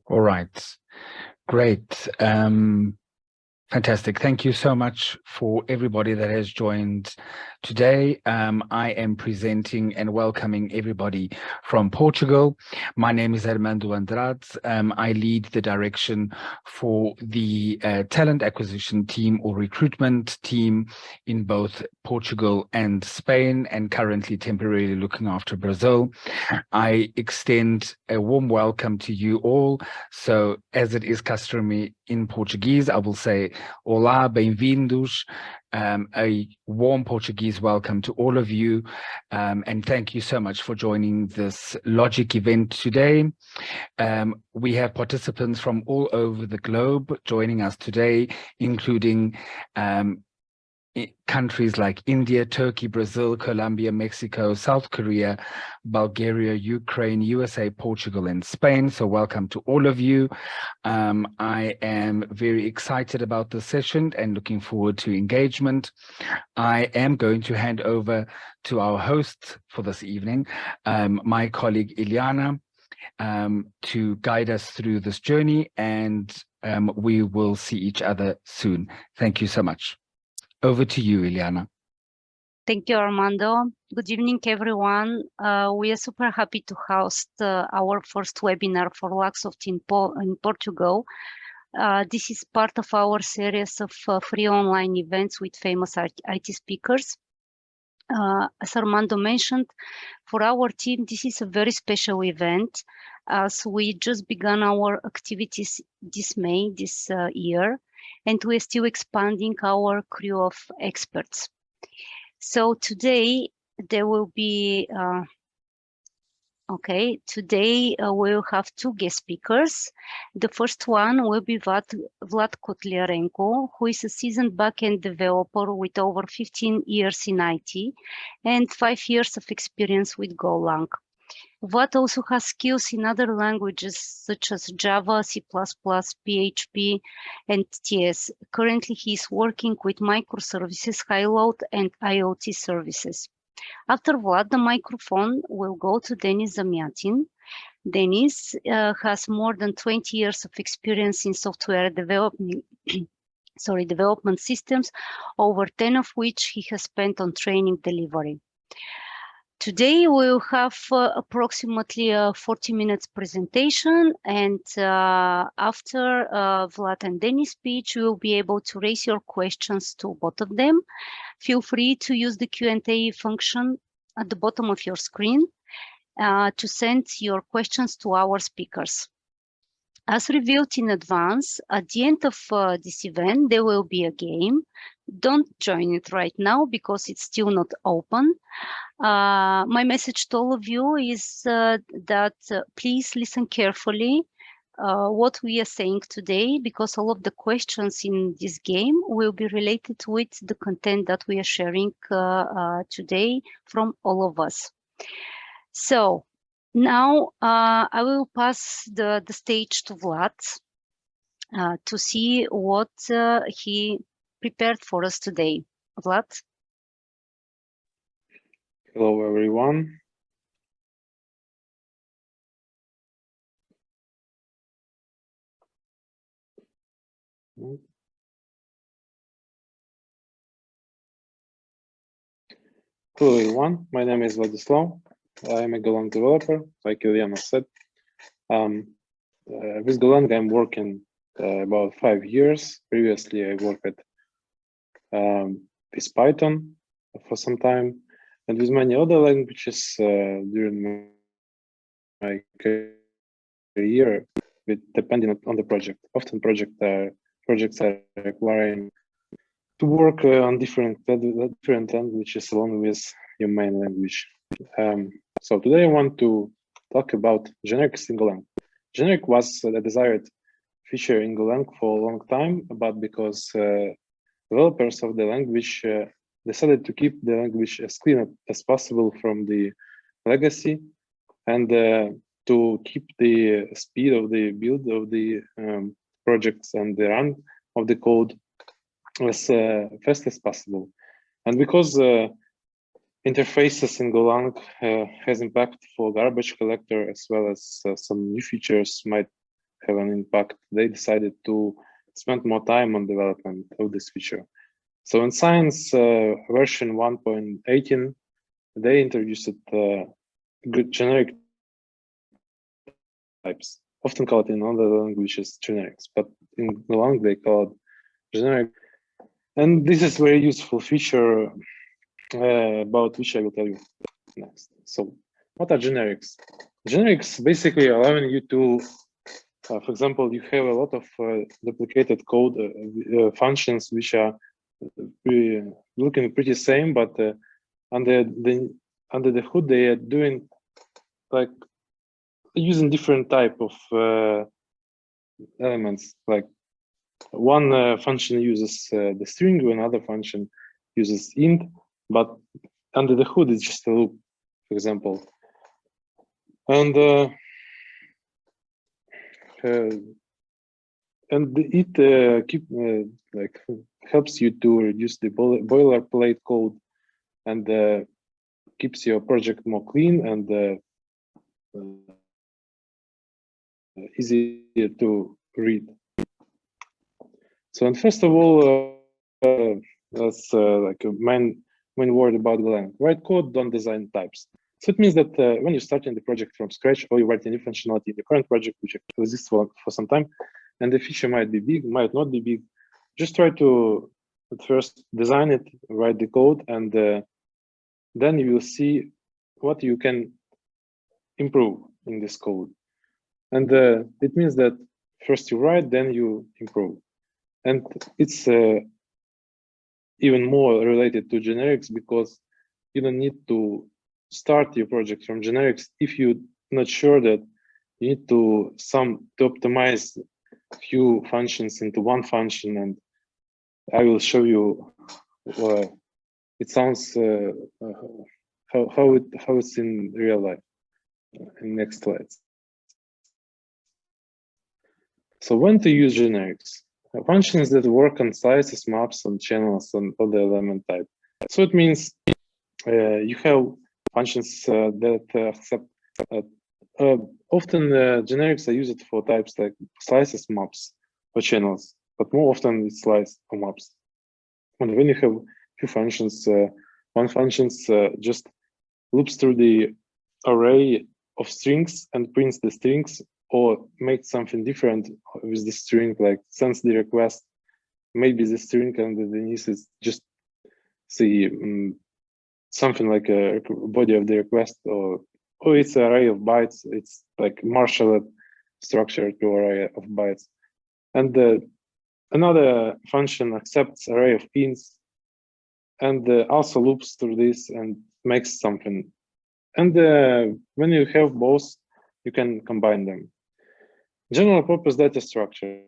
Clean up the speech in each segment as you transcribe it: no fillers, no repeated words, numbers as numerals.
All right, great. Fantastic. Thank you so much for everybody that has joined today. I am presenting and welcoming everybody from Portugal. My name is Armando Andrade. I lead the direction for the talent acquisition team or recruitment team in both Portugal and Spain, and currently temporarily looking after Brazil. I extend a warm welcome to you all. So as it is customary in Portuguese, I will say Olá, bem-vindos. A warm Portuguese welcome to all of you, and thank you so much for joining this LoGeek event today. We have participants from all over the globe joining us today, including countries like India, Turkey, Brazil, Colombia, Mexico, South Korea, Bulgaria, Ukraine, USA, Portugal, and Spain. So welcome to all of you. I am very excited about this session and looking forward to engagement. I am going to hand over to our host for this evening, my colleague Iliana, to guide us through this journey, and we will see each other soon. Thank you so much. Over to you, Iliana. Thank you, Armando. Good evening, everyone. We are super happy to host our first webinar for Luxoft in Portugal. This is part of our series of free online events with famous IT speakers. As Armando mentioned, for our team, this is a very special event, as we just began our activities this May, this year, and we're still expanding our crew of experts. So today there will be, today we'll have two guest speakers. The first one will be Vlad Kotliarenko, who is a seasoned backend developer with over 15 years in IT and 5 years of experience with Golang. Vlad also has skills in other languages such as Java, C++, PHP, and TS. Currently, he is working with microservices, high-load, and IoT services. After Vlad, the microphone will go to Denis Zamyatin. Denis has more than 20 years of experience in software development, development systems, over 10 of which he has spent on training delivery. Today we'll have approximately a 40 minutes presentation, and after Vlad and Denis' speech, you will be able to raise your questions to both of them. Feel free to use the Q&A function at the bottom of your screen to send your questions to our speakers. As revealed in advance, at the end of this event, there will be a game. Don't join it right now because it's still not open. My message to all of you is that please listen carefully what we are saying today, because all of the questions in this game will be related with the content that we are sharing today from all of us. So now I will pass the stage to Vlad to see what he prepared for us today. Vlad? Hello, everyone. Hello, everyone. My name is Vladislav. I'm a Golang developer, like Ilyana said. With Golang, I'm working about 5 years. Previously, I worked with Python for some time, and with many other languages during my career, depending on the project. Often projects are requiring to work on different languages along with your main language. So today I want to talk about generics in Golang. Generic was a desired feature in Golang for a long time, but because developers of the language decided to keep the language as clean as possible from the legacy, and to keep the speed of the build of the projects and the run of the code as fast as possible. And because interfaces in Golang has impact for garbage collector, as well as some new features might have an impact, they decided to spend more time on development of this feature. So in Science version 1.18, they introduced good generic types, often called in other languages generics, but in Golang they call it generic. And this is very useful feature about which I will tell you next. So what are generics? Generics basically allowing you to, for example, you have a lot of duplicated code functions which are looking pretty same, but under the hood they are doing like using different type of elements. Like one function uses the string, another function uses int, but under the hood it's just a loop, for example. And it like helps you to reduce the boilerplate code and keeps your project more clean and easier to read. So, and first of all, that's like a main word about Golang. Write code, don't design types. So it means that when you're starting the project from scratch, or you write a new functionality in the current project, which exists for some time, and the feature might be big, might not be big, just try to at first design it, write the code, and then you will see what you can improve in this code. And it means that first you write, then you improve. And it's even more related to generics because you don't need to start your project from generics if you're not sure that you need to optimize few functions into one function. And I will show you it sounds how it's in real life in next slides. So when to use generics? Functions that work on slices, maps, on channels, on other element type. So it means you have functions that accept. Often generics are used for types like slices, maps, or channels, but more often it's slice or maps. And when you have few functions, one function just loops through the array of strings and prints the strings, or makes something different with the string, like sends the request, maybe the string underneath is just see something like a body of the request, or it's an array of bytes. It's like marshaled structure to array of bytes. And another function accepts array of ints and also loops through this and makes something. And when you have both, you can combine them. General purpose data structures.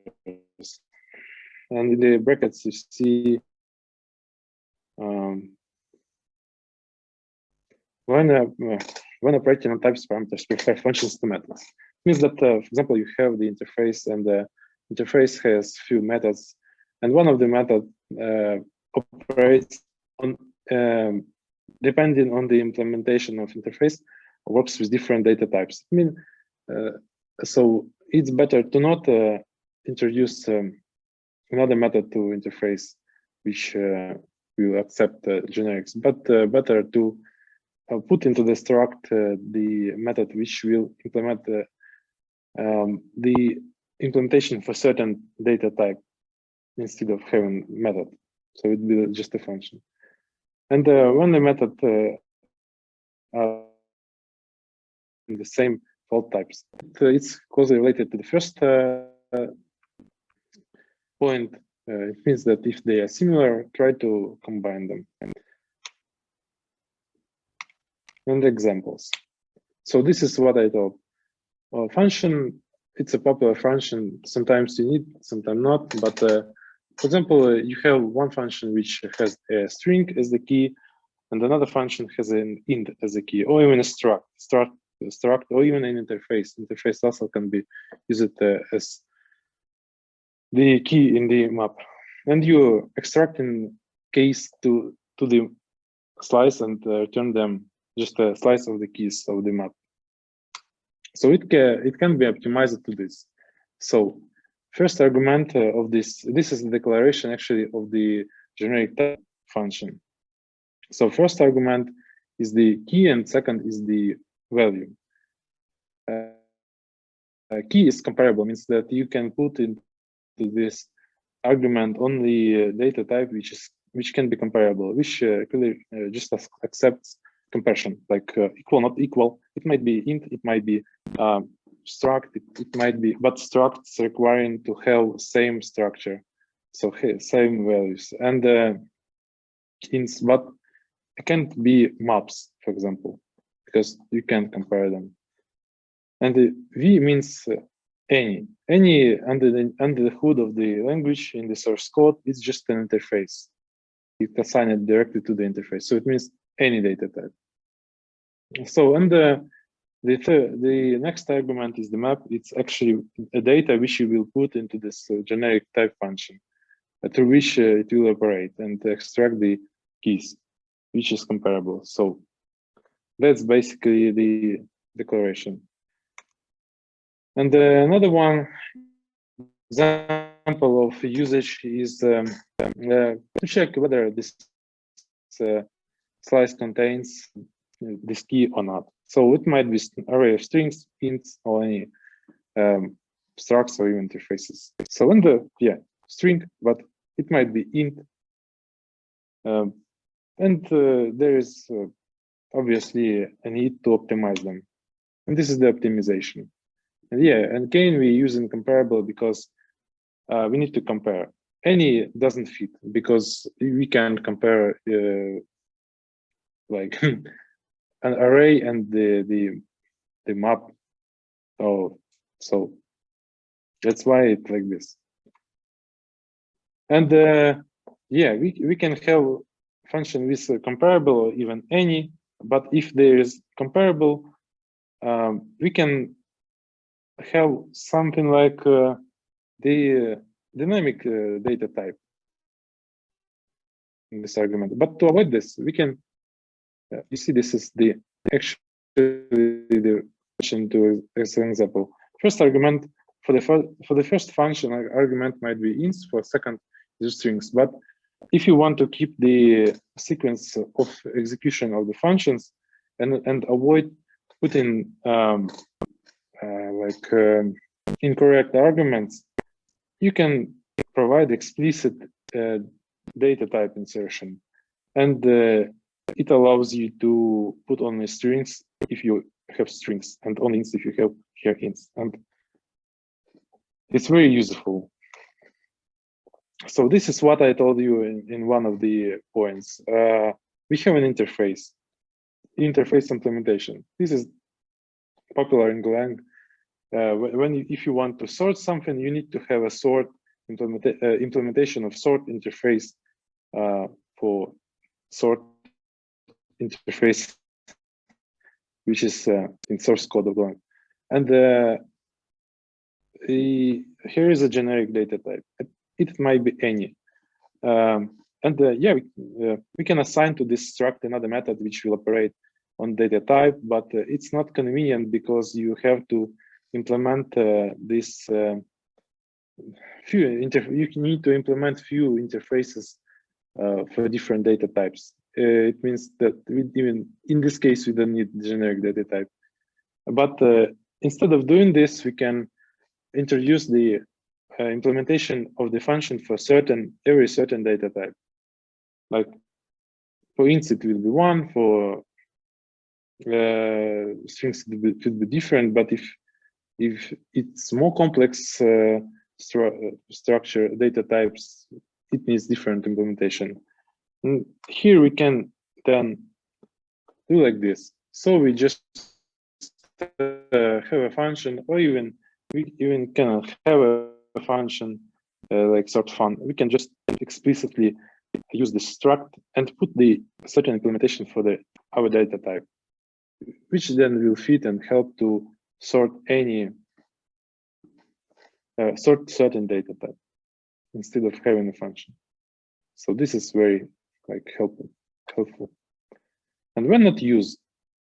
And in the brackets, you see when operating on types parameters, prefer functions to methods. It means that, for example, you have the interface, and the interface has few methods, and one of the methods operates on depending on the implementation of interface, works with different data types. I mean, so it's better to not introduce another method to interface which will accept generics, but better to put into the struct the method which will implement the implementation for certain data type instead of having method. So it will be just a function. And when the method in the same fault types, it's closely related to the first point. It means that if they are similar, try to combine them. And examples. So this is what I thought. Function, it's a popular function. Sometimes you need, sometimes not. But for example, you have one function which has a string as the key, and another function has an int as a key, or even a struct, or even an interface. Interface also can be used as the key in the map. And you extract in case to the slice and return them just a slice of the keys of the map. So it can be optimized to this. So first argument of this is the declaration actually of the generic type function. So first argument is the key and second is the value. Key is comparable, means that you can put into this argument only data type which can be comparable, which really just accepts comparison, like equal, not equal. It might be int, it might be struct, it might be, but structs requiring to have same structure, so same values, and ints, but it can't be maps, for example, because you can't compare them. And the V means any under the hood of the language in the source code. It's just an interface. You can assign it directly to the interface, so it means any data type. So, and the next argument is the map. It's actually a data which you will put into this generic type function, through which it will operate and extract the keys, which is comparable. So that's basically the declaration. And another one example of usage is to check whether this slice contains this key or not. So it might be an array of strings, ints, or any structs or even interfaces. So in the string, but it might be int, and there is obviously a need to optimize them, and this is the optimization. And and again, we use comparable because we need to compare. Any doesn't fit because we can compare like an array and the map. Oh, so that's why it's like this. And we can have function with comparable or even any, but if there is comparable, we can have something like the dynamic data type in this argument. But to avoid this, we can, you see, this is the actually the function to as an example. First argument for the first function argument might be ints, for second is strings. But if you want to keep the sequence of execution of the functions and avoid putting incorrect arguments, you can provide explicit data type insertion, and it allows you to put only strings if you have strings, and only ints if you have here ints, and it's very useful. So this is what I told you in one of the points. We have an interface implementation. This is popular in Golang. If you want to sort something, you need to have a sort implementation of sort interface for sort interface, which is in source code of Golang. And here is a generic data type. It might be any. We can assign to this struct another method which will operate on data type, but it's not convenient because you have to implement this you need to implement few interfaces for different data types. It means that even in this case we don't need generic data type. But instead of doing this, we can introduce the implementation of the function for every certain data type. Like for ints it will be one, for strings it will be different, but if it's more complex structure data types, it needs different implementation. And here we can then do like this. So we just have a function, or even we even can have a function like sort fun. We can just explicitly use the struct and put the certain implementation for our data type, which then will fit and help to sort any certain data type instead of having a function. So this is very helpful. And when not use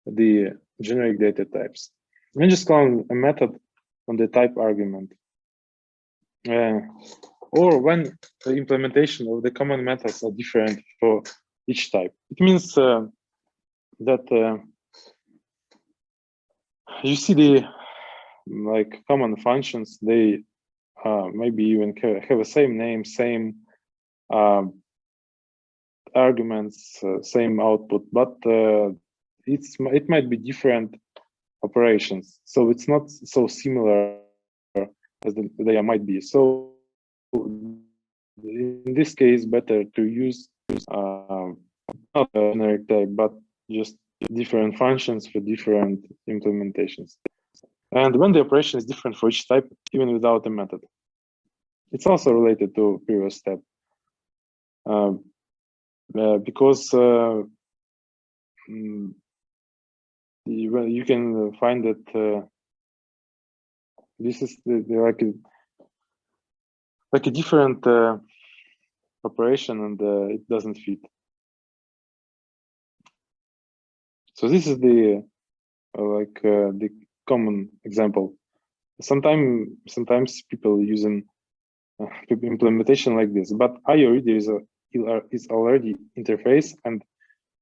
the generic data types, we just call a method on the type argument. or when the implementation of the common methods are different for each type. It means that you see the common functions, they maybe even have the same name, same arguments, same output, but it might be different operations. So it's not so similar as they might be. So in this case, better to use not a generic type, but just different functions for different implementations. And when the operation is different for each type, even without a method. It's also related to previous step. Because you can find that this is like a different operation, and it doesn't fit. So this is the the common example. Sometimes people using implementation like this, but IO reader is already interface, and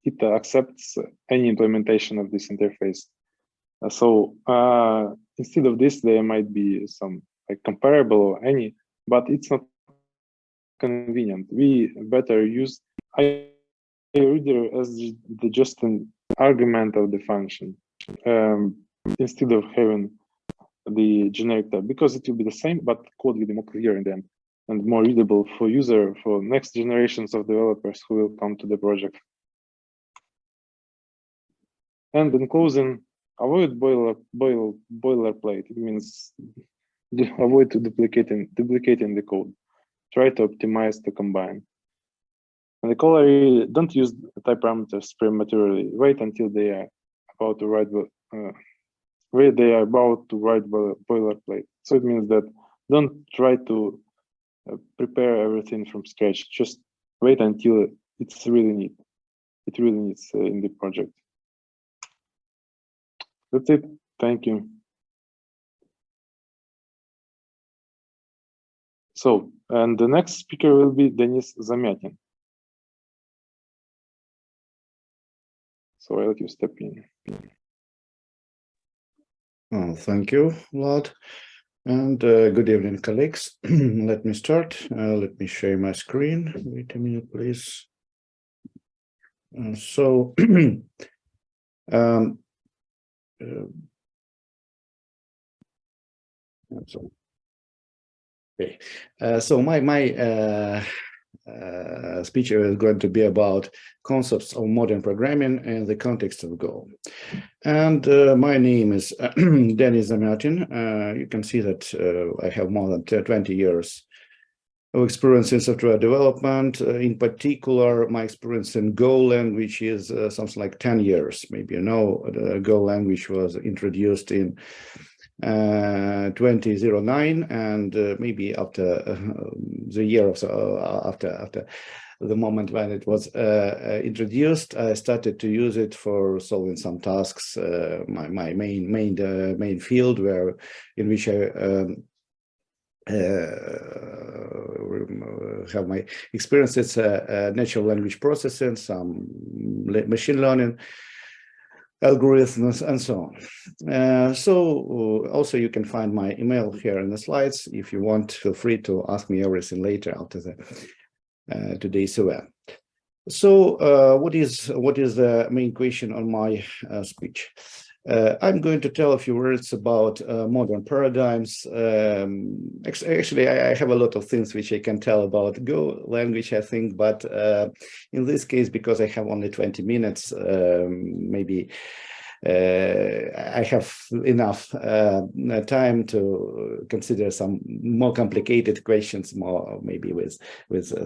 it accepts any implementation of this interface. So instead of this, there might be some comparable or any, but it's not convenient. We better use IO reader as just an argument of the function instead of having the generic type, because it will be the same, but code will be more clear in the end and more readable for user, for next generations of developers who will come to the project. And in closing, avoid boilerplate. It means avoid duplicating the code. Try to optimize to combine. And the corollary, don't use type parameters prematurely. Wait until they are about to write boilerplate. So it means that don't try to prepare everything from scratch. Just wait until it's really neat. It really needs in the project. That's it. Thank you. So, and the next speaker will be Denis Zamyatin. So I'll let you step in. Oh, thank you, Vlad. And good evening, colleagues. Let me start. Let me share my screen. Wait a minute, please. Okay. So my speech is going to be about concepts of modern programming in the context of Go. And my name is Denis Zamyatin. You can see that I have more than 20 years of experience in software development. In particular, my experience in Go language is something like 10 years. Maybe you know, the Go language was introduced in 2009, and maybe after the year or so after the moment when it was introduced, I started to use it for solving some tasks. My main field in which I have my experience, it's natural language processing, some machine learning algorithms, and so on. So also you can find my email here in the slides. If you want, feel free to ask me everything later after the today's event. So what is the main question on my speech? I'm going to tell a few words about modern paradigms. Actually, I have a lot of things which I can tell about Go language, I think, but in this case, because I have only 20 minutes, maybe I have enough time to consider some more complicated questions, maybe with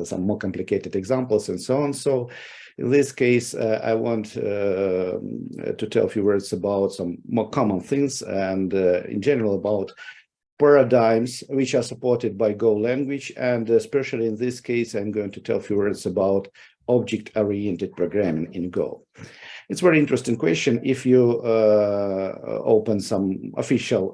some more complicated examples and so on. So in this case, I want to tell a few words about some more common things and in general about paradigms which are supported by Go language. And especially in this case, I'm going to tell a few words about object-oriented programming in Go. It's a very interesting question. If you open some official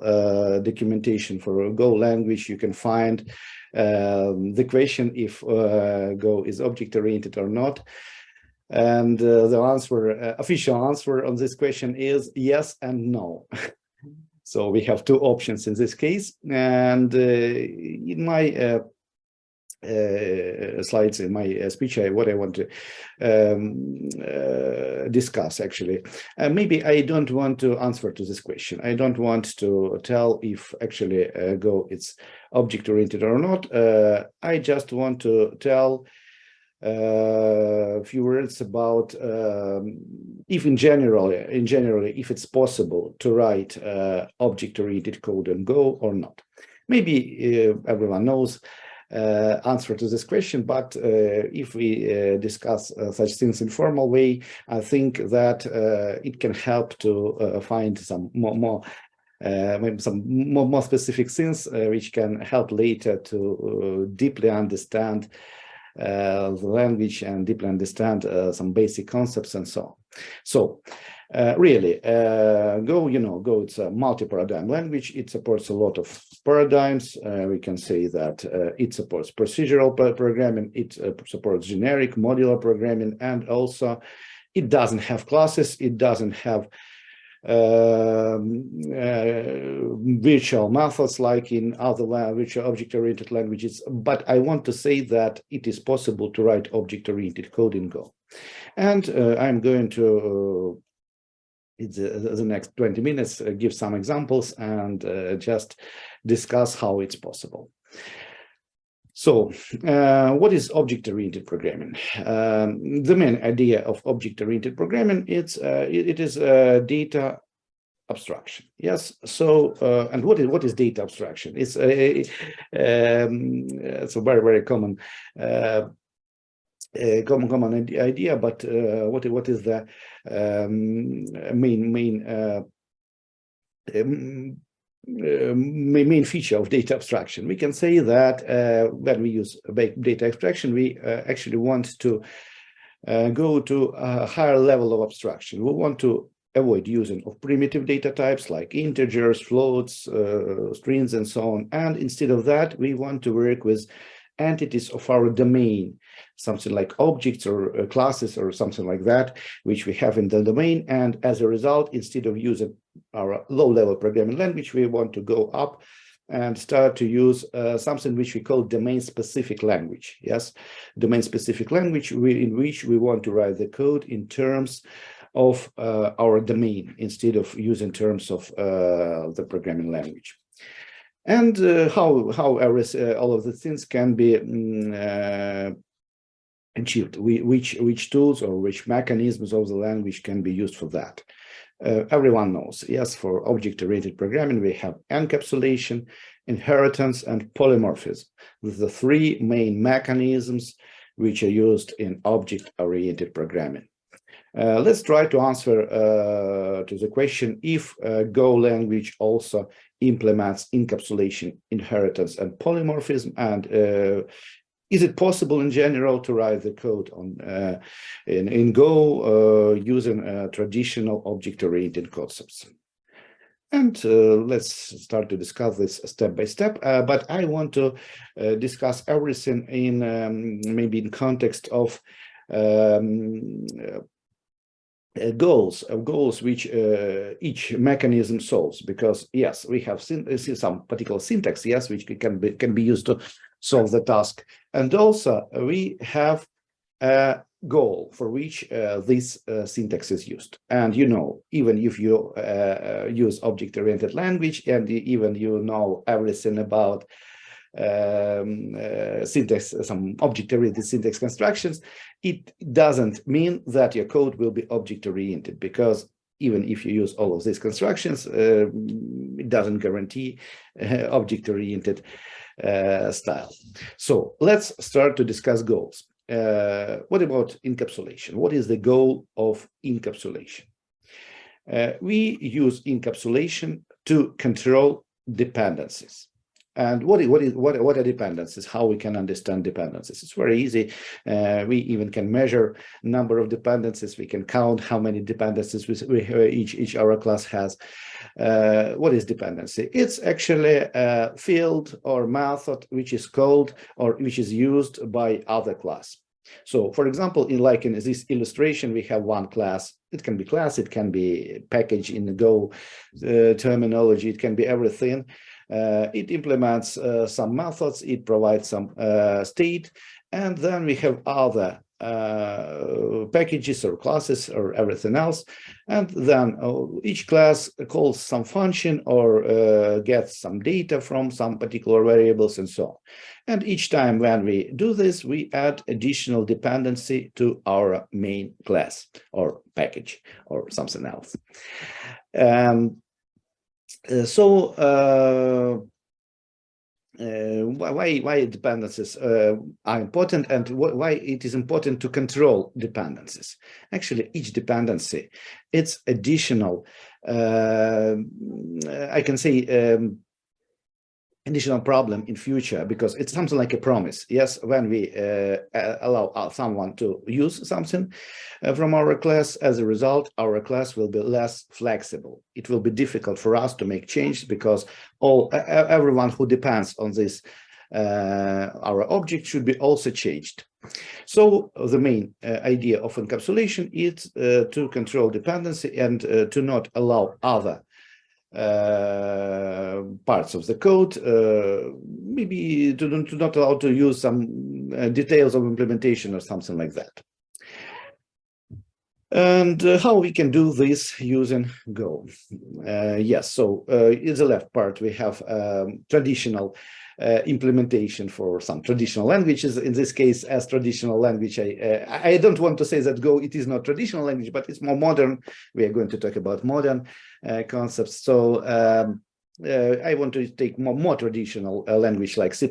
documentation for Go language, you can find the question if Go is object-oriented or not. And the answer, official answer on this question is yes and no. So we have two options in this case. And in my slides, in my speech, what I want to discuss actually. Maybe I don't want to answer to this question. I don't want to tell if actually Go is object-oriented or not. I just want to tell a few words about if in general, if it's possible to write object-oriented code in Go or not. Maybe everyone knows answer to this question, but if we discuss such things in formal way, I think that it can help to find some maybe some more specific things which can help later to deeply understand the language and deeply understand some basic concepts and so on. So really, Go, Go, it's a multi-paradigm language. It supports a lot of paradigms. We can say that it supports procedural programming, it supports generic modular programming, and also it doesn't have classes, it doesn't have virtual methods like in other virtual object-oriented languages, but I want to say that it is possible to write object-oriented code in Go. And I'm going to, in the next 20 minutes, give some examples and just discuss how it's possible. So, what is object-oriented programming? The main idea of object-oriented programming it is data abstraction. Yes. So, and what is data abstraction? It's a very common common idea, but what is the main feature of data abstraction? We can say that when we use data abstraction, we actually want to go to a higher level of abstraction. We want to avoid using of primitive data types like integers, floats, strings, and so on. And instead of that, we want to work with entities of our domain, something like objects or classes or something like that, which we have in the domain. And as a result, instead of using our low-level programming language, we want to go up and start to use something which we call domain-specific language. Yes, domain-specific language in which we want to write the code in terms of our domain instead of using terms of the programming language. And how all of the things can be achieved, which tools or which mechanisms of the language can be used for that. Everyone knows, yes, for object-oriented programming, we have encapsulation, inheritance, and polymorphism, with the three main mechanisms which are used in object-oriented programming. Let's try to answer to the question if Go language also implements encapsulation, inheritance, and polymorphism, and is it possible in general to write the code on in Go using traditional object-oriented concepts? And let's start to discuss this step by step. But I want to discuss everything in maybe in context of goals which each mechanism solves, because yes, we have some particular syntax, yes, which can be used to solve the task, and also we have a goal for which this syntax is used. And even if you use object-oriented language and even know everything about syntax, some object-oriented syntax constructions, it doesn't mean that your code will be object-oriented, because even if you use all of these constructions, it doesn't guarantee object-oriented style. So let's start to discuss goals. What about encapsulation? What is the goal of encapsulation? We use encapsulation to control dependencies. And what are dependencies? How we can understand dependencies? It's very easy. We even can measure number of dependencies. We can count how many dependencies each our class has. What is dependency? It's actually a field or method which is called or which is used by other class. So, for example, in this illustration, we have one class. It can be class, it can be package in the Go terminology, it can be everything. It implements some methods, it provides some state, and then we have other packages or classes or everything else. And then each class calls some function or gets some data from some particular variables and so on. And each time when we do this, we add additional dependency to our main class or package or something else. Why dependencies are important and why it is important to control dependencies. Actually, each dependency, it's additional, I can say, additional problem in future, because it's something like a promise. Yes, when we allow someone to use something from our class, as a result, our class will be less flexible. It will be difficult for us to make changes because everyone who depends on this our object should be also changed. So the main idea of encapsulation is to control dependency and to not allow other parts of the code, maybe to not allow to use some details of implementation or something like that. And how we can do this using Go? Yes, so in the left part we have traditional implementation for some traditional languages. In this case, as traditional language, I don't want to say that Go, it is not traditional language, but it's more modern. We are going to talk about modern concepts. So I want to take more traditional language like C++ in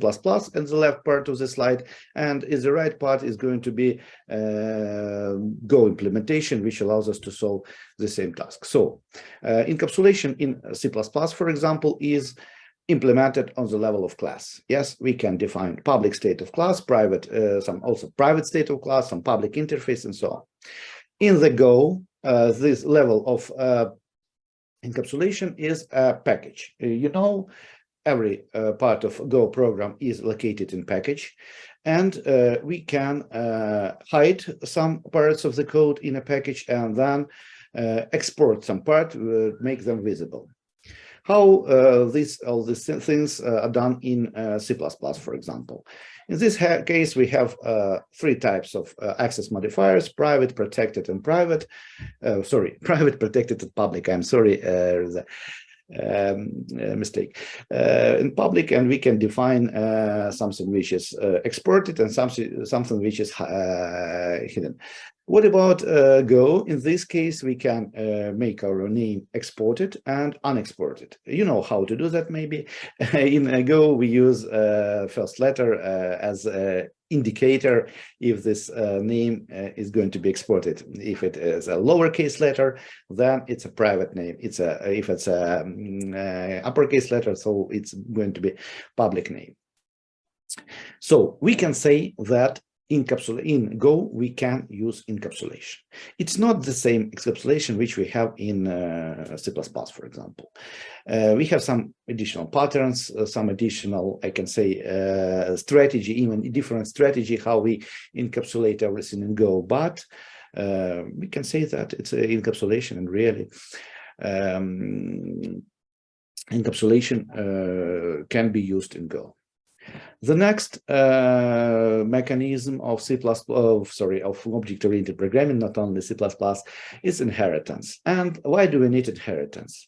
the left part of the slide, and in the right part is going to be Go implementation, which allows us to solve the same task. So encapsulation in C++, for example, is implemented on the level of class. Yes, we can define public state of class, private, some also private state of class, some public interface, and so on. In the Go, this level of encapsulation is a package. You know, every part of Go program is located in package, and we can hide some parts of the code in a package and then export some part, make them visible. How all these things are done in C++, for example. In this case, we have three types of access modifiers: private, protected, and private. Private, protected, and public. I'm sorry, the mistake. In public, and we can define something which is exported and something which is hidden. What about Go? In this case, we can make our name exported and unexported. You know how to do that, maybe. In Go, we use first letter as an indicator if this name is going to be exported. If it is a lowercase letter, then it's a private name. If it's a uppercase letter, so it's going to be public name. So we can say that in Go, we can use encapsulation. It's not the same encapsulation which we have in C++, for example. We have some additional patterns, some additional, I can say, strategy, even different strategy, how we encapsulate everything in Go. But we can say that it's an encapsulation, and really encapsulation can be used in Go. The next mechanism of of object-oriented programming, not only C++, is inheritance. And why do we need inheritance?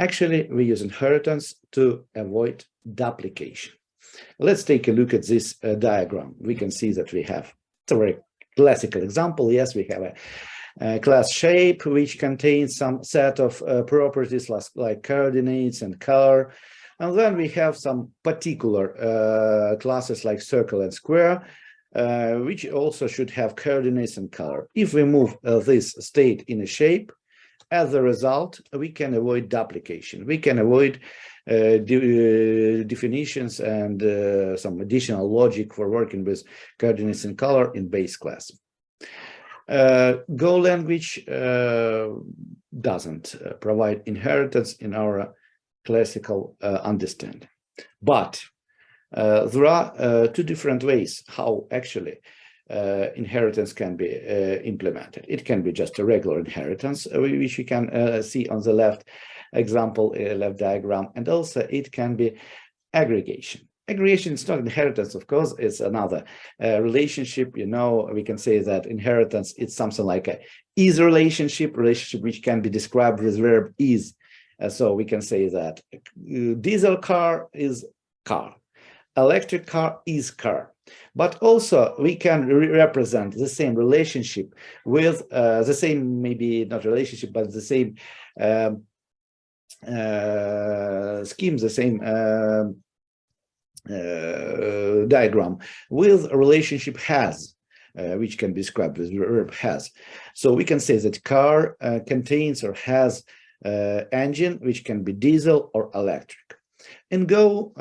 Actually, we use inheritance to avoid duplication. Let's take a look at this diagram. We can see that we have, it's a very classical example. Yes, we have a class shape which contains some set of properties like coordinates and color. And then we have some particular classes like circle and square, which also should have coordinates and color. If we move this state in a shape, as a result, we can avoid duplication. We can avoid definitions and some additional logic for working with coordinates and color in base class. Go language doesn't provide inheritance in our classical understanding, but there are two different ways how actually inheritance can be implemented. It can be just a regular inheritance, which you can see on the left example, left diagram, and also it can be aggregation. Aggregation is not inheritance, of course, it's another relationship. You know, we can say that inheritance is something like a is relationship which can be described with verb is. So we can say that diesel car is car, electric car is car. But also we can represent the same relationship with the same, maybe not relationship, but the same scheme, the same diagram with a relationship has, which can be described with verb has. So we can say that car contains or has engine, which can be diesel or electric. In Go,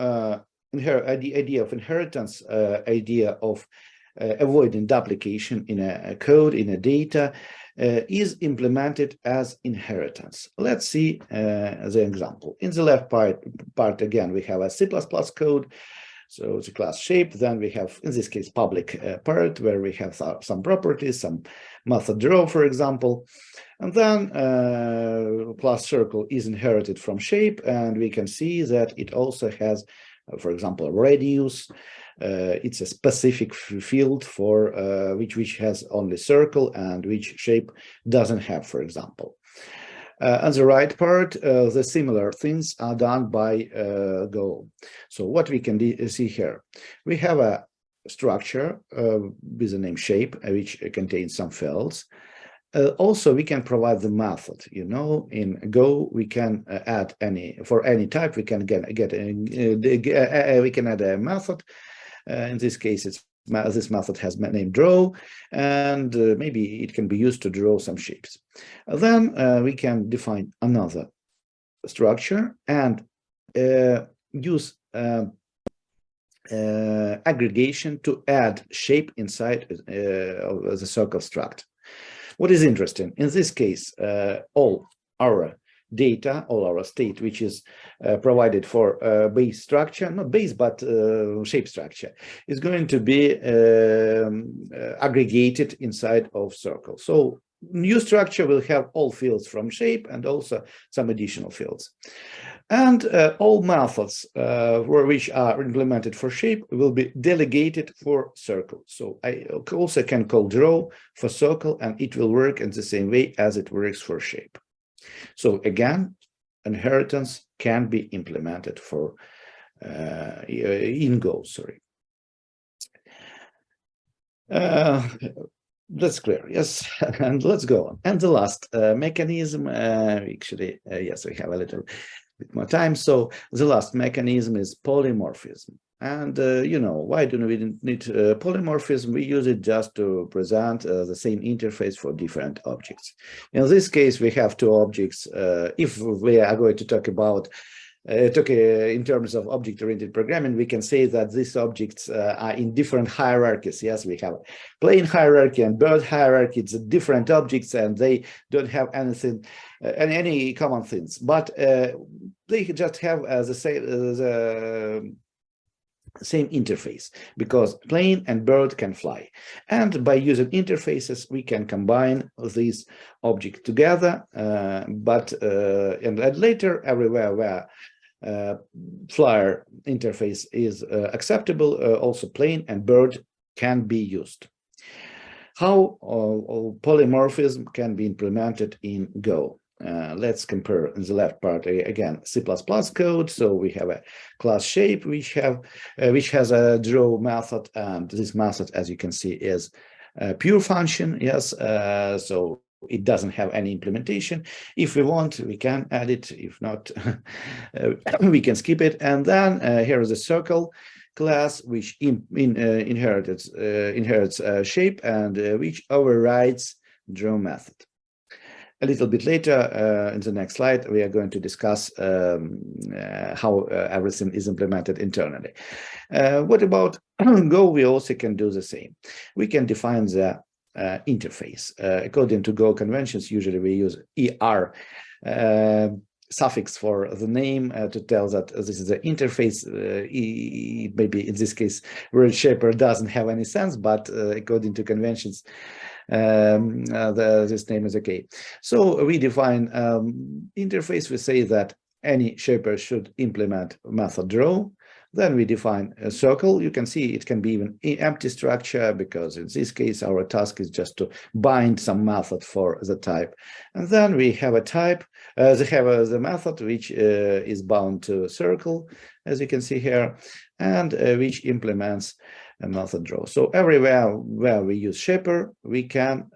the idea of inheritance, idea of avoiding duplication in a code, in a data, is implemented as inheritance. Let's see the example. In the left part again, we have a C++ code, so the class shape. Then we have, in this case, public part, where we have some properties, some method draw, for example. And then class circle is inherited from shape, and we can see that it also has, for example, radius. It's a specific field for which has only circle and which shape doesn't have, for example. On the right part, the similar things are done by Go. So what we can see here, we have a structure with the name shape, which contains some fields. Also, we can provide the method. You know, in Go, we can add for any type. We can we can add a method. In this case, this method has name draw, and maybe it can be used to draw some shapes. Then we can define another structure and use aggregation to add shape inside of the circle struct. What is interesting, in this case, all our data, all our state, which is provided for base structure, not base, but shape structure, is going to be aggregated inside of circle. So new structure will have all fields from shape and also some additional fields. And all methods which are implemented for shape will be delegated for circle. So I also can call draw for circle, and it will work in the same way as it works for shape. So again, inheritance can be implemented for in Go. Sorry. That's clear, yes. And let's go on. And the last mechanism, actually, yes, we have a little bit more time. So the last mechanism is polymorphism. And, you know, why do we need polymorphism? We use it just to present the same interface for different objects. In this case, we have two objects. If we are going to talk about in terms of object-oriented programming, we can say that these objects are in different hierarchies. Yes, we have plane hierarchy and bird hierarchy. It's different objects, and they don't have anything, any common things. But they just have the same interface, because plane and bird can fly. And by using interfaces, we can combine these objects together. And later, everywhere where flyer interface is acceptable, also plane and bird can be used. How polymorphism can be implemented in Go? Let's compare in the left part again C++ code. So we have a class shape which has a draw method, and this method, as you can see, is a pure function. Yes, so it doesn't have any implementation. If we want, we can add it. If not, we can skip it. And then here is a circle class which inherits shape and which overrides draw method. A little bit later, in the next slide, we are going to discuss how everything is implemented internally. What about Go? We also can do the same. We can define the interface. According to Go conventions, usually we use ER suffix for the name to tell that this is the interface. Maybe in this case, word shaper doesn't have any sense, but according to conventions, this name is okay. So we define interface. We say that any shaper should implement method draw. Then we define a circle. You can see it can be even an empty structure, because in this case, our task is just to bind some method for the type. And then we have a type. They have the method which is bound to a circle, as you can see here, and which implements a method draw. So everywhere where we use shaper, we can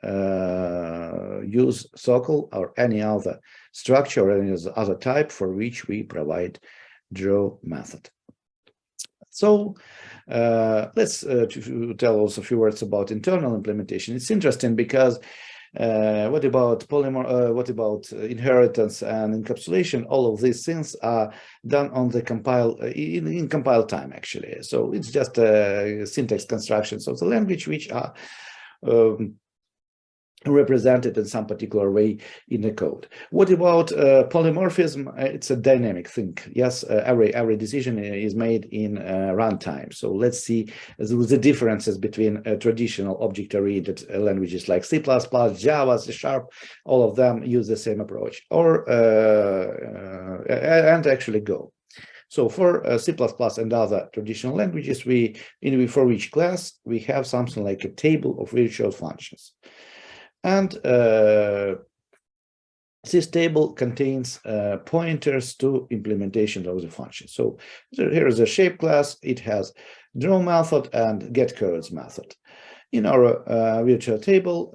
use circle or any other structure or any other type for which we provide draw method. So let's tell also a few words about internal implementation. It's interesting because what about polymer? What about inheritance and encapsulation? All of these things are done on the compile in compile time, actually. So it's just syntax constructions of the language which are represented in some particular way in the code. What about polymorphism? It's a dynamic thing. Yes, every decision is made in runtime. So let's see the differences between traditional object-oriented languages like C++, Java, C#. All of them use the same approach, or and actually Go. So for C++ and other traditional languages, for each class we have something like a table of virtual functions. And this table contains pointers to implementation of the function. So here is a shape class. It has draw method and getCodes method. In our virtual table,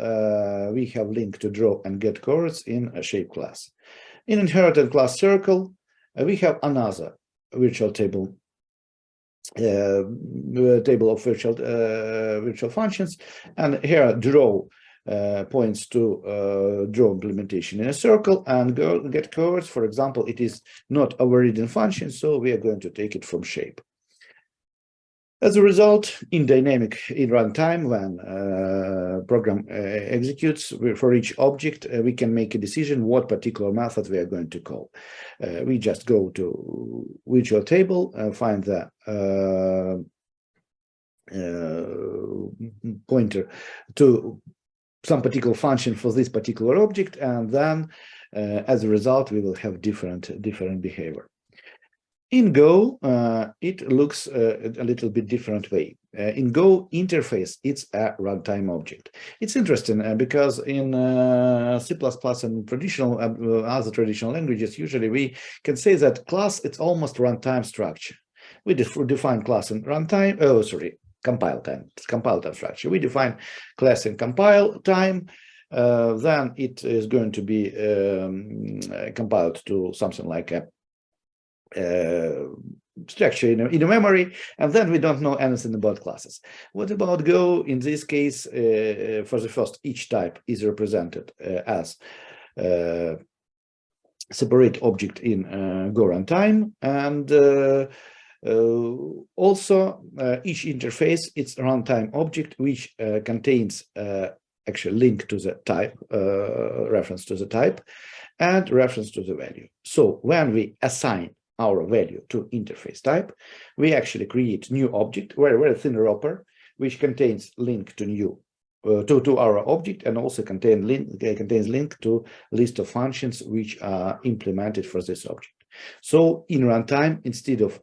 we have link to draw and getCodes in a shape class. In inherited class circle, we have another virtual table. Table of virtual functions, and here draw points to draw implementation in a circle, and getCodes, for example, it is not overridden function, so we are going to take it from shape. As a result, in runtime, when program executes for each object, we can make a decision what particular method we are going to call. We just go to virtual table, find the pointer to some particular function for this particular object, and then as a result, we will have different behavior. In Go, it looks a little bit different way. In Go interface, it's a runtime object. It's interesting because in C++ and other traditional languages, usually we can say that class, it's almost runtime structure. We define class in runtime, compile time. It's compile time structure. We define class in compile time. Then it is going to be compiled to something like a structure in a memory, and then we don't know anything about classes. What about Go? In this case, for the first, each type is represented as separate object in Go runtime, and also each interface, it's a runtime object which contains actually link to the type, reference to the type, and reference to the value. So when we assign our value to interface type, we actually create new object, very thin wrapper, which contains link to new to our object, and also contains link to list of functions which are implemented for this object. So in runtime, instead of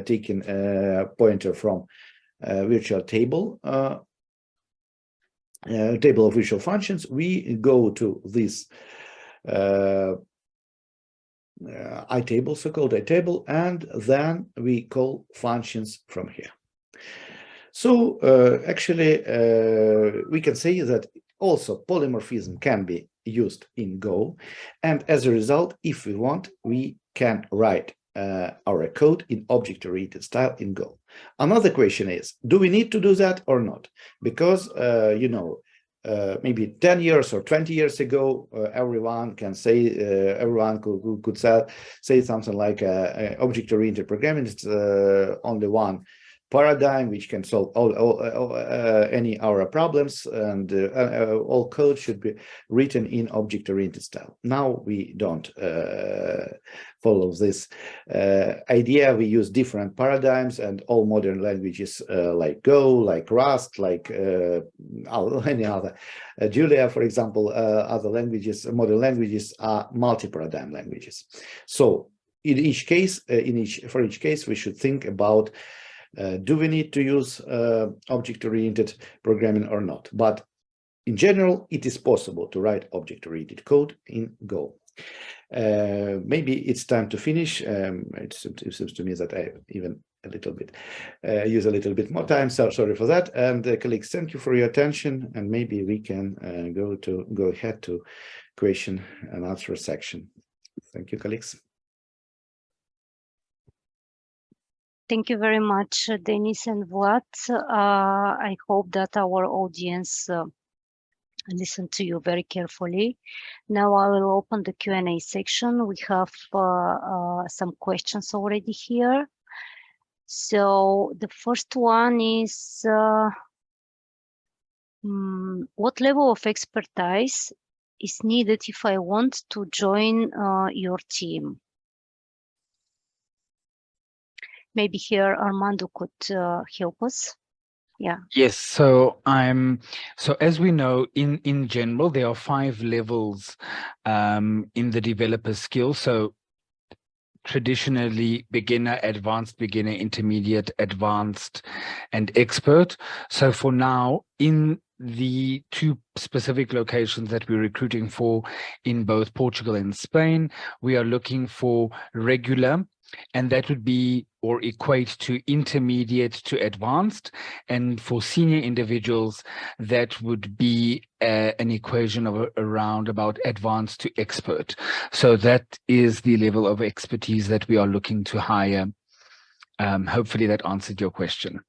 taking a pointer from virtual table, table of virtual functions, we go to this itable, so-called itable, and then we call functions from here. So actually, we can say that also polymorphism can be used in Go, and as a result, if we want, we can write our code in object-oriented style in Go. Another question is, do we need to do that or not? Because you know, maybe 10 years or 20 years ago, everyone can say, everyone could say something like object-oriented programming is only one paradigm which can solve any our problems, and all code should be written in object-oriented style. Now we don't follow this idea. We use different paradigms, and all modern languages like Go, like Rust, like any other, Julia, for example, other languages, modern languages are multi-paradigm languages. So in each case, for each case, we should think about do we need to use object-oriented programming or not? But in general, it is possible to write object-oriented code in Go. Maybe it's time to finish. It seems to me that I even a little bit use a little bit more time. So sorry for that. And colleagues, thank you for your attention. And maybe we can go ahead to question and answer section. Thank you, colleagues. Thank you very much, Denis and Vlad. I hope that our audience listened to you very carefully. Now I will open the Q&A section. We have some questions already here. So the first one is, what level of expertise is needed if I want to join your team? Maybe here Armando could help us. Yeah. Yes, so as we know, in general, there are 5 levels in the developer skill. So traditionally beginner, advanced beginner, intermediate, advanced, and expert. So for now, in the 2 specific locations that we're recruiting for in both Portugal and Spain, we are looking for regular, and that would be or equate to intermediate to advanced. And for senior individuals, that would be an equation of around about advanced to expert. So that is the level of expertise that we are looking to hire. Hopefully that answered your question.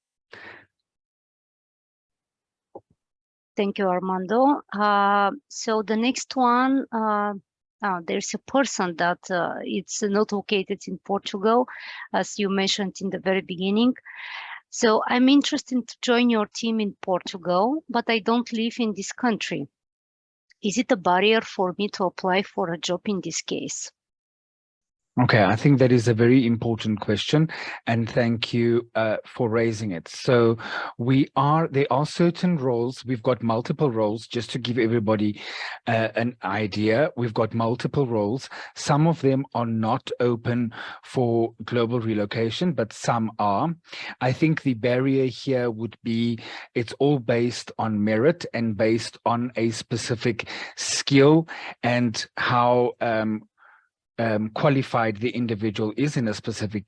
Thank you, Armando. So the next one, there's a person that it's not located in Portugal, as you mentioned in the very beginning. So I'm interested to join your team in Portugal, but I don't live in this country. Is it a barrier for me to apply for a job in this case? Okay, I think that is a very important question, and thank you for raising it. So there are certain roles. We've got multiple roles. Just to give everybody an idea, we've got multiple roles. Some of them are not open for global relocation, but some are. I think the barrier here would be it's all based on merit and based on a specific skill and how qualified the individual is in a specific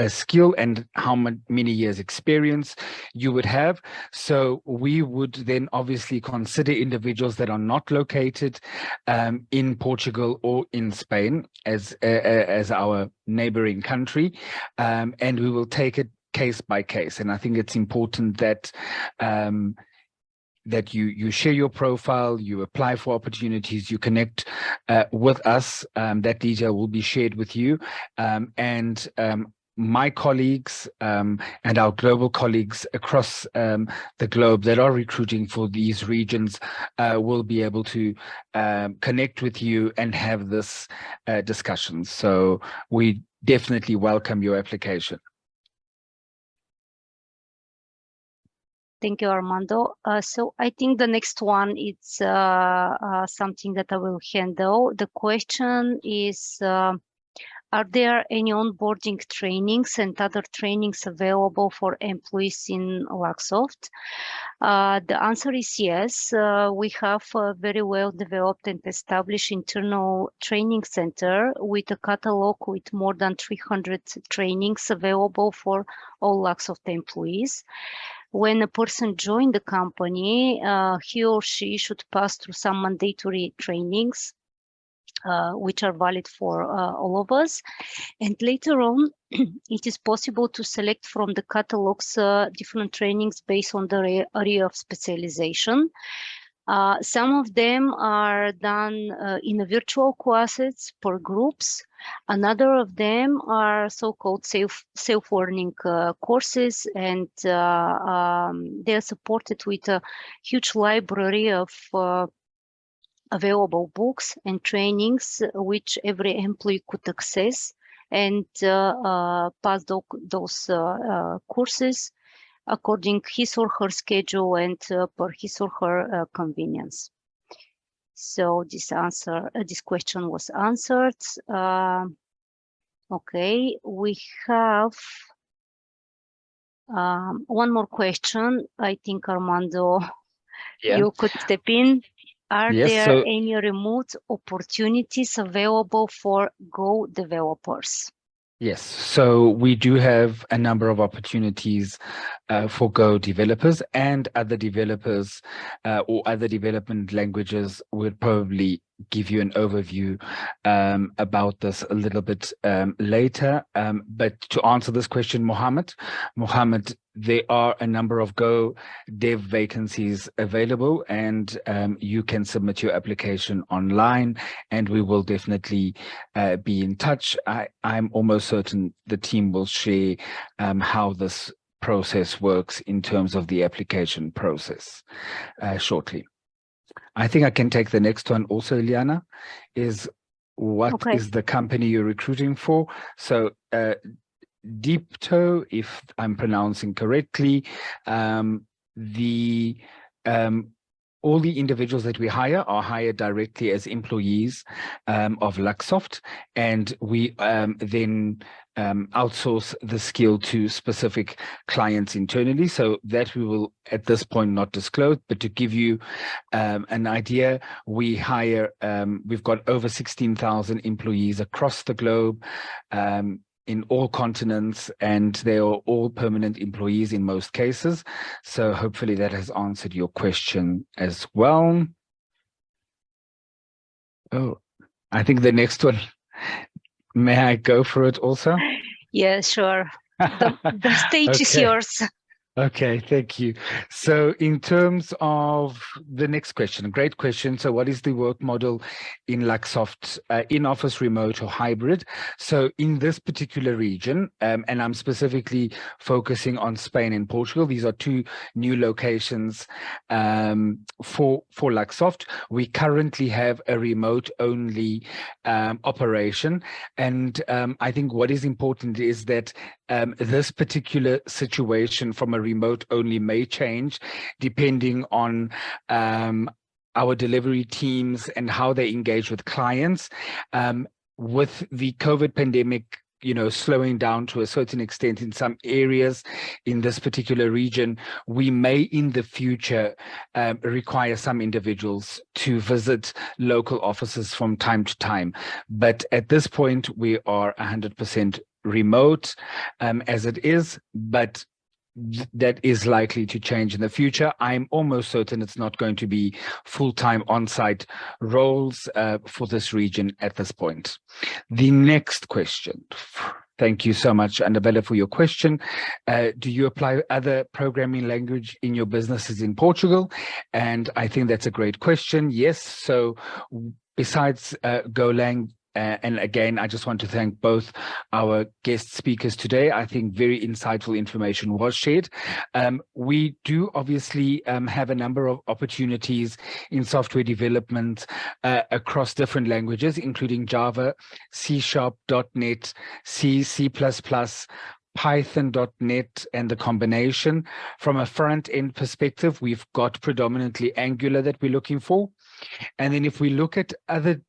skill and how many years experience you would have. So we would then obviously consider individuals that are not located in Portugal or in Spain as our neighboring country, and we will take it case by case. And I think it's important that that you share your profile, you apply for opportunities, you connect with us. That detail will be shared with you. My colleagues and our global colleagues across the globe that are recruiting for these regions will be able to connect with you and have this discussion. So we definitely welcome your application. Thank you, Armando. So I think the next one is something that I will handle. The question is, are there any onboarding trainings and other trainings available for employees in Luxoft? The answer is yes. We have a very well developed and established internal training center with a catalog with more than 300 trainings available for all Luxoft employees. When a person joins the company, he or she should pass through some mandatory trainings, which are valid for all of us. And later on, it is possible to select from the catalogs different trainings based on the area of specialization. Some of them are done in a virtual classes per groups. Another of them are so-called self-learning courses, and they are supported with a huge library of available books and trainings which every employee could access and pass those courses according his or her schedule and per his or her convenience. So this question was answered. Okay, we have one more question. I think Armando, you could step in. Are Yes, there so any remote opportunities available for Go developers? yes, so we do have a number of opportunities for Go developers and other developers or other development languages. Would probably give you an overview about this a little bit later. But to answer this question, Mohammed, there are a number of Go dev vacancies available, and you can submit your application online, and we will definitely be in touch. I'm almost certain the team will share how this process works in terms of the application process shortly. I think I can take the next one also, Liana, is what is the company you're recruiting for? So Deepto, if I'm pronouncing correctly, all the individuals that we hire are hired directly as employees of Luxoft, and we then outsource the skill to specific clients internally. So that we will at this point not disclose, but to give you an idea, we hire, we've got over 16,000 employees across the globe, in all continents, and they are all permanent employees in most cases. So hopefully that has answered your question as well. Oh, I think the next one, may I go for it also? Yeah, sure. The stage is yours. Okay, thank you. So in terms of the next question, great question. So what is the work model in Luxoft, in-office, remote, or hybrid? So in this particular region, and I'm specifically focusing on Spain and Portugal, these are two new locations for Luxoft. We currently have a remote-only operation. And I think what is important is that this particular situation from a remote only may change depending on our delivery teams and how they engage with clients. With the COVID pandemic, slowing down to a certain extent in some areas in this particular region, we may in the future require some individuals to visit local offices from time to time. But at this point, we are 100% remote as it is, but that is likely to change in the future. I'm almost certain it's not going to be full-time on-site roles for this region at this point. The next question. Thank you so much, Annabella, for your question. Do you apply other programming language in your businesses in Portugal? And I think that's a great question. Yes. So besides Golang, and again, I just want to thank both our guest speakers today. I think very insightful information was shared. We do obviously have a number of opportunities in software development across different languages, including Java, C#, .NET, C++, Python.NET, and the combination. From a front-end perspective, we've got predominantly Angular that we're looking for. And then if we look at other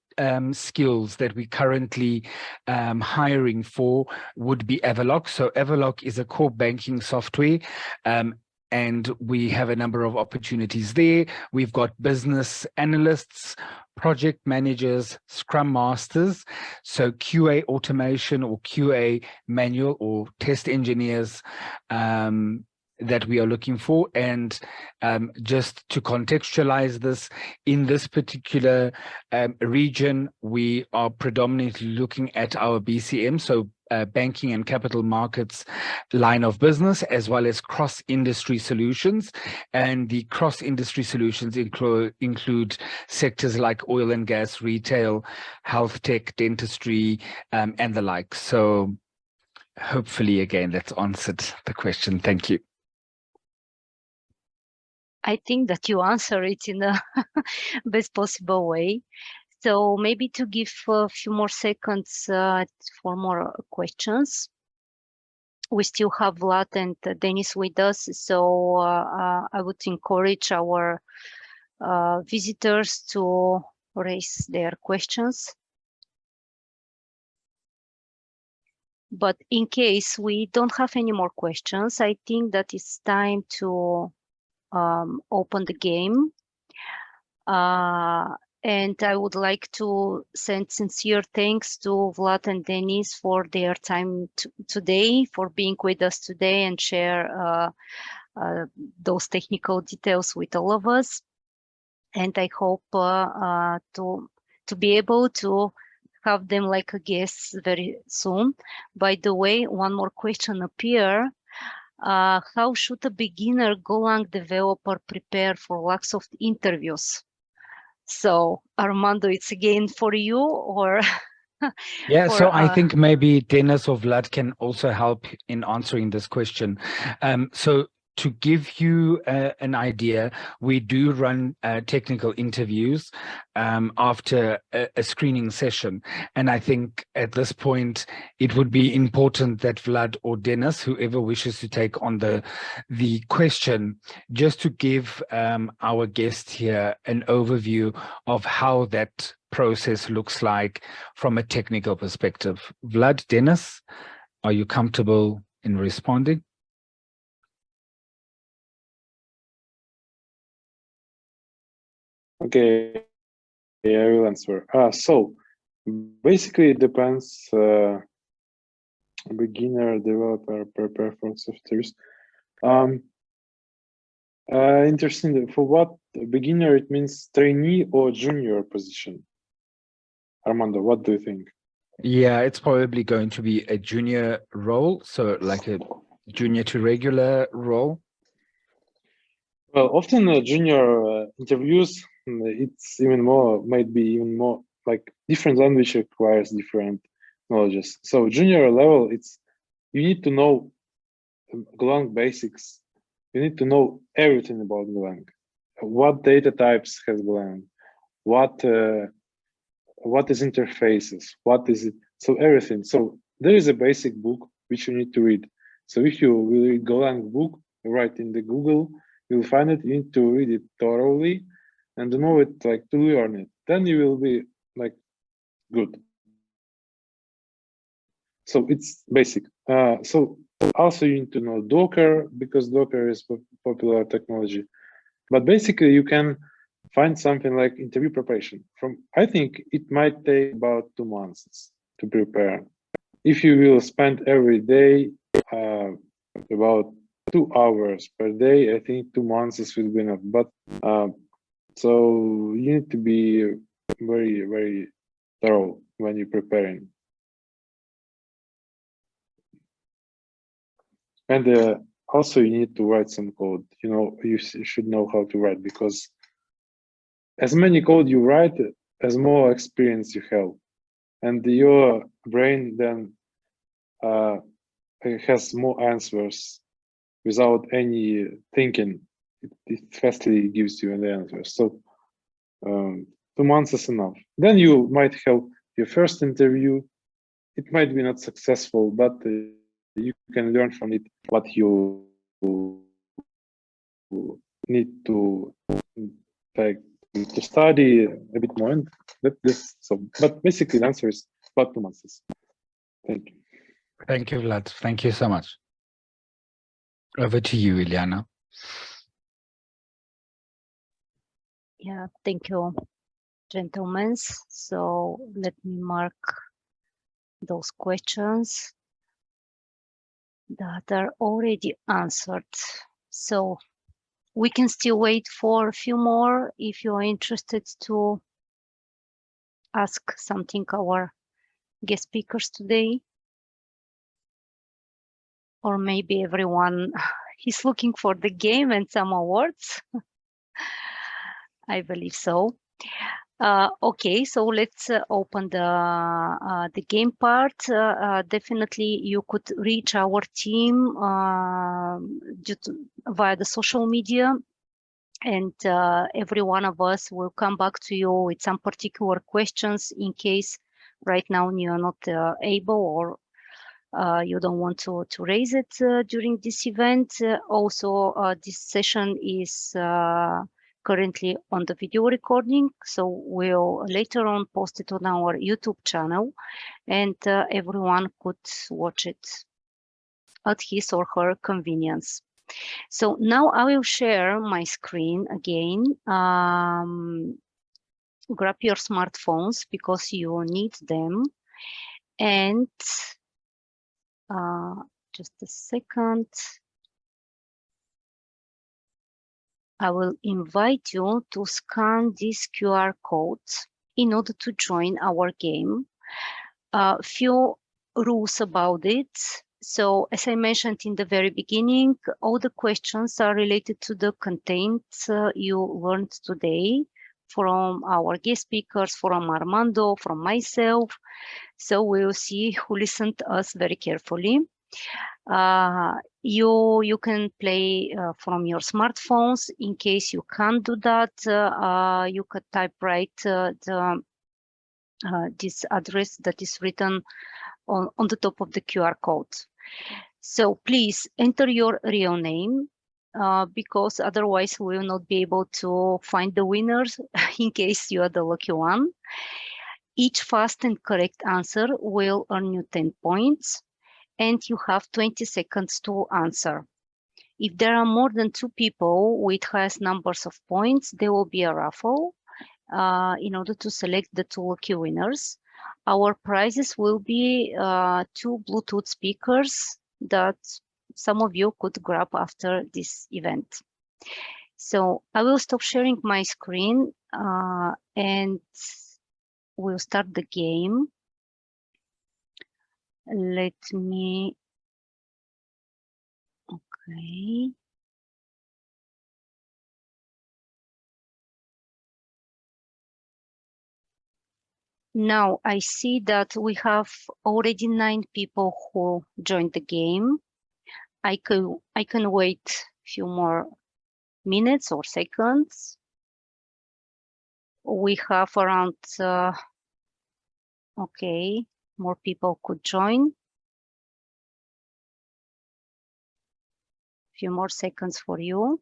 skills that we currently hiring for, would be Everlock. So Everlock is a core banking software, and we have a number of opportunities there. We've got business analysts, project managers, scrum masters, so QA automation or QA manual or test engineers that we are looking for. And just to contextualize this, in this particular region, we are predominantly looking at our BCM, so banking and capital markets line of business, as well as cross-industry solutions. And the cross-industry solutions include sectors like oil and gas, retail, health tech, dentistry, and the like. So hopefully, again, that's answered the question. Thank you. I think that you answer it in the best possible way. So maybe to give a few more seconds for more questions. We still have Vlad and Denis with us, so I would encourage our visitors to raise their questions. But in case we don't have any more questions, I think that it's time to open the game. And I would like to send sincere thanks to Vlad and Denis for their time today, for being with us today and share those technical details with all of us. And I hope to be able to have them like a guest very soon. By the way, one more question appeared. How should a beginner Golang developer prepare for Luxoft interviews? So Armando, it's again for you, or Yeah, for, so I think maybe Denis or Vlad can also help in answering this question. So to give you an idea, we do run technical interviews after a screening session. And I think at this point, it would be important that Vlad or Denis, whoever wishes to take on the question, just to give our guest here an overview of how that process looks like from a technical perspective. Vlad, Denis, are you comfortable in responding? Okay, yeah, I will answer. So basically it depends, beginner, developer, prepare for softwares. Interesting, for what beginner it means trainee or junior position? Armando, what do you think? Yeah, it's probably going to be a junior role, so like a junior to regular role. Well, often junior interviews, it's even more, might be even more like different language requires different knowledges. So junior level, it's you need to know Golang basics. You need to know everything about Golang. What data types has Golang? What is interfaces? What is it? So everything. So there is a basic book which you need to read. So if you will read Golang book, write in the Google, you'll find it. You need to read it thoroughly and to know it, like to learn it. Then you will be like good. So it's basic. So also you need to know Docker because Docker is popular technology. But basically you can find something like interview preparation. I think it might take about 2 months to prepare. If you will spend every day about 2 hours per day, I think 2 months will be enough. But so you need to be very, very thorough when you're preparing. And also you need to write some code. You know, you should know how to write, because as many code you write, as more experience you have, and your brain then has more answers without any thinking. It fastly gives you the answers. So 2 months is enough. Then you might have your first interview. It might be not successful, but you can learn from it what you need to like to study a bit more. And but basically the answer is about 2 months. Thank you. Thank you, Vlad. Thank you so much. Over to you, Ileana. Yeah, thank you, gentlemen. So let me mark those questions that are already answered. So we can still wait for a few more if you're interested to ask something our guest speakers today. Or maybe everyone is looking for the game and some awards. I believe so. Okay, so let's open the game part. Definitely, you could reach our team via the social media, and every one of us will come back to you with some particular questions in case right now you are not able or you don't want to raise it during this event. Also, this session is currently on the video recording, so we'll later on post it on our YouTube channel, and everyone could watch it at his or her convenience. So now I will share my screen again. Grab your smartphones because you need them, and just a second. I will invite you to scan these QR codes in order to join our game. Few rules about it. So as I mentioned in the very beginning, all the questions are related to the content you learned today from our guest speakers, from Armando, from myself. So we'll see who listened to us very carefully. You can play from your smartphones. In case you can't do that, you could type right this address that is written on the top of the QR code. So please enter your real name because otherwise we will not be able to find the winners in case you are the lucky one. Each fast and correct answer will earn you 10 points. And you have 20 seconds to answer. If there are more than 2 people with highest numbers of points, there will be a raffle in order to select the 2 lucky winners. Our prizes will be 2 Bluetooth speakers that some of you could grab after this event. So I will stop sharing my screen and we'll start the game. Let me, okay. Now I see that we have already 9 people who joined the game. I can wait a few more minutes or seconds. We have around, okay, more people could join. A few more seconds for you.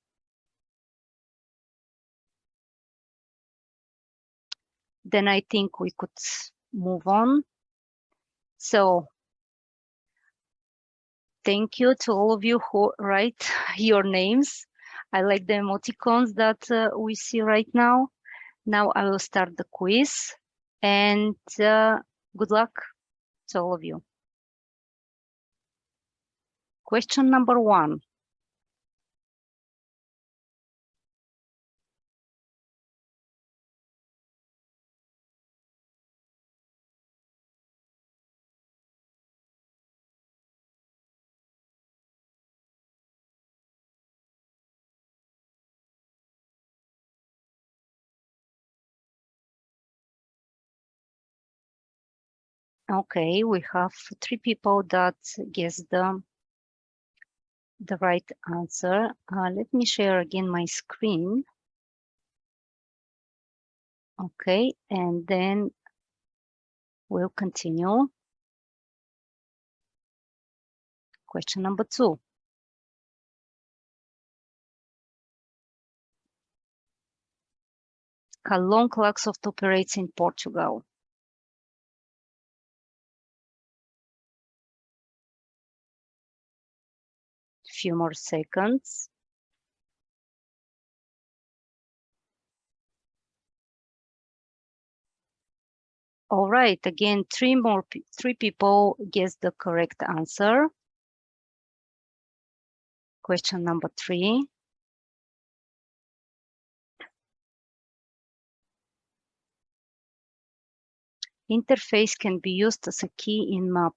Then I think we could move on. So thank you to all of you who write your names. I like the emoticons that we see right now. Now I will start the quiz and good luck to all of you. Question number 1. Okay, we have 3 people that guess the right answer. Let me share again my screen. Okay, and then we'll continue. Question number 2. How long Luxoft operates in Portugal? Few more seconds. All right, again, 3 people guess the correct answer. Question number 3. Interface can be used as a key in map.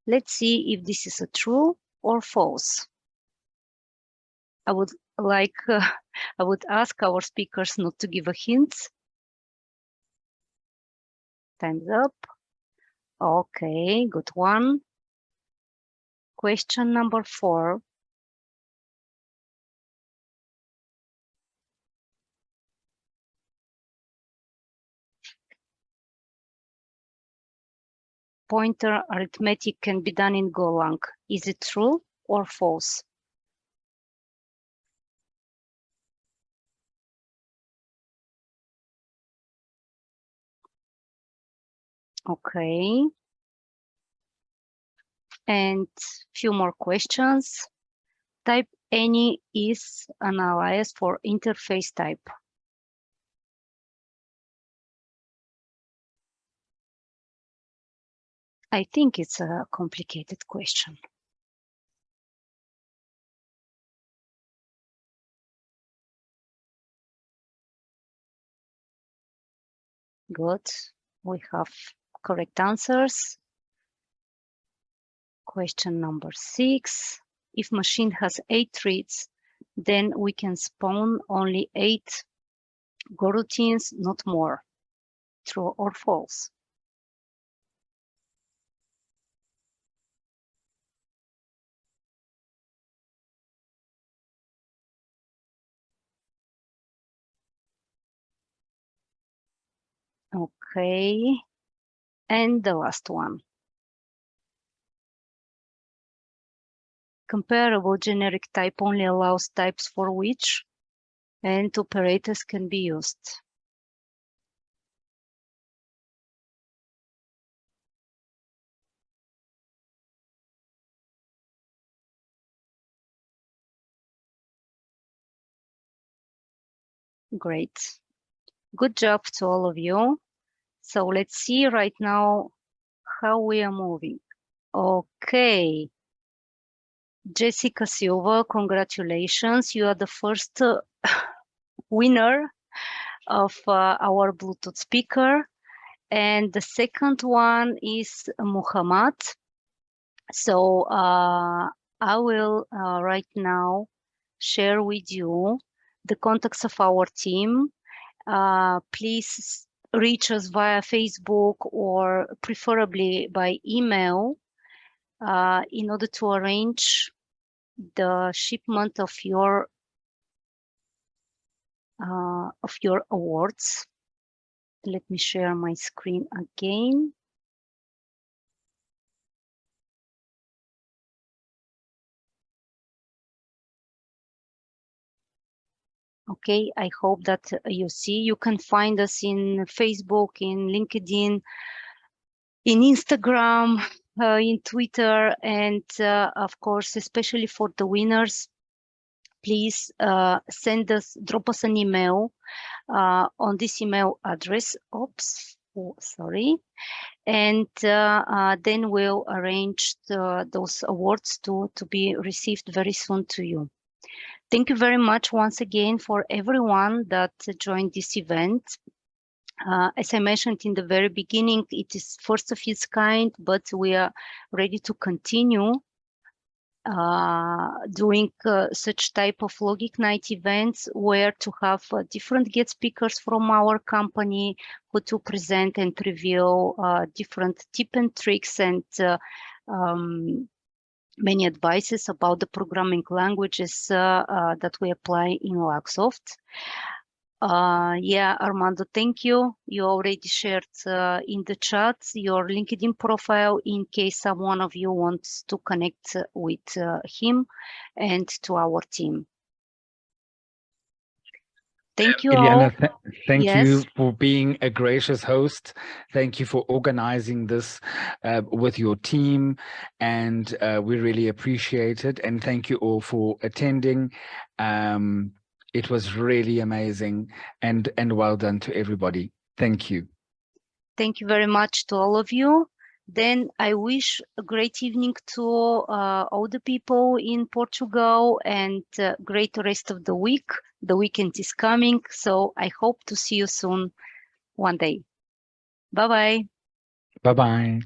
Let's see if this is true or false? I would ask our speakers not to give a hint. Time's up. Okay, good one. Question number 4. Pointer arithmetic can be done in Golang. Is it true or false? Okay. And few more questions. Type any is an alias for interface type. I think it's a complicated question. Good. We have correct answers. Question number 6. If machine has 8 reads, then we can spawn only 8 coroutines, not more. True or false? Okay. And the last one. Comparable generic type only allows types for which and operators can be used. Great. Good job to all of you. So let's see right now how we are moving. Okay. Jessica Silva, congratulations. You are the first winner of our Bluetooth speaker. And the second one is Muhammad. So I will right now share with you the contacts of our team. Please reach us via Facebook or preferably by email in order to arrange the shipment of your awards. Let me share my screen again. Okay, I hope that you see. You can find us in Facebook, in LinkedIn, in Instagram, in Twitter, and of course, especially for the winners, please drop us an email on this email address. Oops, oh, sorry. And then we'll arrange those awards to be received very soon to you. Thank you very much once again for everyone that joined this event. As I mentioned in the very beginning, it is first of its kind, but we are ready to continue doing such type of LoGeek Night events where to have different guest speakers from our company who to present and reveal different tips and tricks and many advices about the programming languages that we apply in Luxoft. Yeah, Armando, thank you. You already shared in the chat your LinkedIn profile in case someone of you wants to connect with him and to our team. Thank you Iliana, all. thank Yes. you for being a gracious host. Thank you for organizing this with your team, and we really appreciate it. And thank you all for attending. It was really amazing, and well done to everybody. Thank you. Thank you very much to all of you. Then I wish a great evening to all the people in Portugal and great rest of the week. The weekend is coming, so I hope to see you soon one day. Bye-bye. Bye-bye.